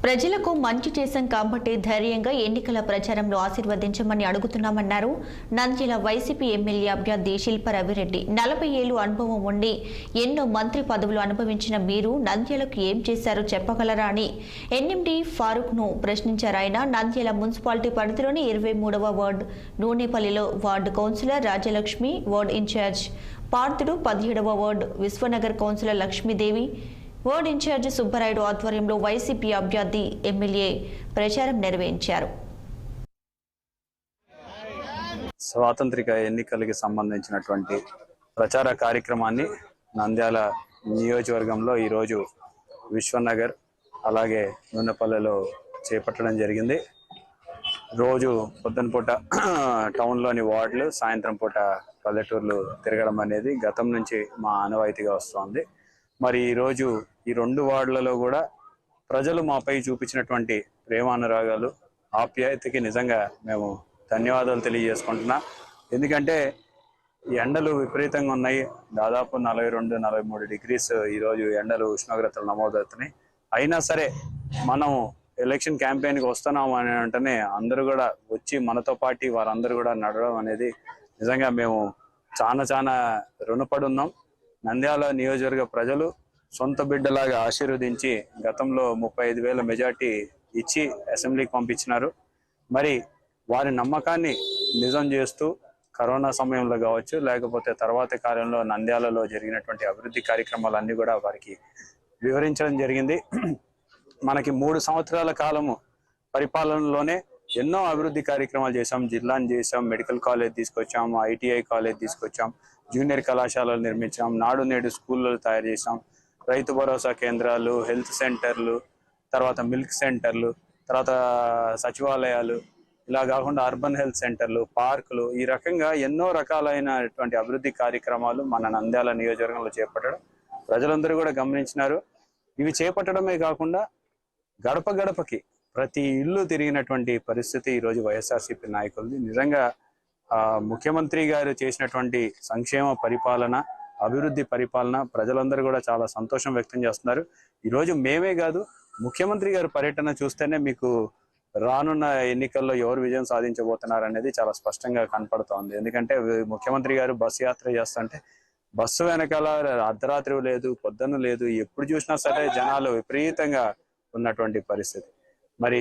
ప్రజలకు మంచి చేశాం కాబట్టి ధైర్యంగా ఎన్నికల ప్రచారంలో ఆశీర్వదించమని అడుగుతున్నామన్నారు నంద్యాల వైసీపీ ఎమ్మెల్యే అభ్యర్థి శిల్పారవిరెడ్డి. 40 ఏళ్ల అనుభవం ఉండి ఎన్నో మంత్రి పదవులు అనుభవించిన మీరు నంద్యాలకు ఏం చేశారో చెప్పగలరా అని ఎన్ఎండి ఫారూక్ను ప్రశ్నించారు ఆయన. నంద్యాల మున్సిపాలిటీ పరిధిలోని 23వ వార్డు నూనెపల్లిలో ward councillor Rajalakshmi, ward in charge Parthudu, 17వ ward Vishwanagar councillor Lakshmidevi, ward in charge Subbarayudu ఆధ్వర్యంలో వైసీపీ అభ్యర్థి ఎమ్మెల్యే ప్రచారం నిర్వహించారు. స్వాతంత్రిక ఎన్నికలకి సంబంధించినటువంటి ప్రచార కార్యక్రమాన్ని నంద్యాల నియోజకవర్గంలో ఈరోజు విశ్వనగర్ అలాగే నూనెపల్లెలో చేపట్టడం జరిగింది. రోజు పొద్దున పూట టౌన్లోని వార్డులు, సాయంత్రం పూట పల్లెటూర్లు తిరగడం అనేది గతం నుంచి మా ఆనవాయితీగా వస్తోంది. మరి ఈరోజు ఈ 2 వార్డులలో కూడా ప్రజలు మాపై చూపించినటువంటి ప్రేమానురాగాలు, ఆప్యాయతకి నిజంగా మేము ధన్యవాదాలు తెలియజేసుకుంటున్నా. ఎందుకంటే ఈ ఎండలు విపరీతంగా ఉన్నాయి. దాదాపు 42-43 డిగ్రీస్ ఈరోజు ఎండలు ఉష్ణోగ్రతలు నమోదవుతున్నాయి. అయినా సరే మనం ఎలక్షన్ క్యాంపెయిన్కి వస్తున్నాం అని అంటేనే అందరూ కూడా వచ్చి మనతో పాటు వారందరూ కూడా నడవడం అనేది నిజంగా మేము చాలా రుణపడి ఉన్నాం. నంద్యాల నియోజకవర్గ ప్రజలు సొంత బిడ్డలాగా ఆశీర్వదించి గతంలో 35,000 మెజార్టీ ఇచ్చి అసెంబ్లీకి పంపించినారు. మరి వారి నమ్మకాన్ని నిజం చేస్తూ కరోనా సమయంలో కావచ్చు, లేకపోతే తర్వాతి కాలంలో నంద్యాలలో జరిగినటువంటి అభివృద్ధి కార్యక్రమాలన్నీ కూడా వారికి వివరించడం జరిగింది. మనకి 3 సంవత్సరాల కాలము పరిపాలనలోనే ఎన్నో అభివృద్ధి కార్యక్రమాలు చేశాం. జిల్లాను చేసాం, మెడికల్ కాలేజ్ తీసుకొచ్చాం, ఐటీఐ కాలేజ్ తీసుకొచ్చాం, జూనియర్ కళాశాలలు నిర్మించాం, నాడు నేడు స్కూళ్ళు తయారు చేసాం, రైతు భరోసా కేంద్రాలు, హెల్త్ సెంటర్లు, తర్వాత మిల్క్ సెంటర్లు, తర్వాత సచివాలయాలు, ఇలా కాకుండా అర్బన్ హెల్త్ సెంటర్లు, పార్కులు, ఈ రకంగా ఎన్నో రకాలైనటువంటి అభివృద్ధి కార్యక్రమాలు మన నంద్యాల నియోజకవర్గంలో చేపట్టడం ప్రజలందరూ కూడా గమనించినారు. ఇవి చేపట్టడమే కాకుండా గడప గడపకి ప్రతి ఇల్లు తిరిగినటువంటి పరిస్థితి ఈరోజు వైఎస్ఆర్సీపీ నాయకులది. నిజంగా ముఖ్యమంత్రి గారు చేసినటువంటి సంక్షేమ పరిపాలన, అభివృద్ధి పరిపాలన ప్రజలందరూ కూడా చాలా సంతోషం వ్యక్తం చేస్తున్నారు. ఈరోజు మేమే కాదు, ముఖ్యమంత్రి గారి పర్యటన చూస్తేనే మీకు రానున్న ఎన్నికల్లో ఎవరు విజయం సాధించబోతున్నారు అనేది చాలా స్పష్టంగా కనపడుతోంది. ఎందుకంటే ముఖ్యమంత్రి గారు బస్సు యాత్ర చేస్తుంటే బస్సు వెనకాల అర్ధరాత్రి లేదు, పొద్దున్న లేదు, ఎప్పుడు చూసినా సరే జనాలు విపరీతంగా ఉన్నటువంటి పరిస్థితి. మరి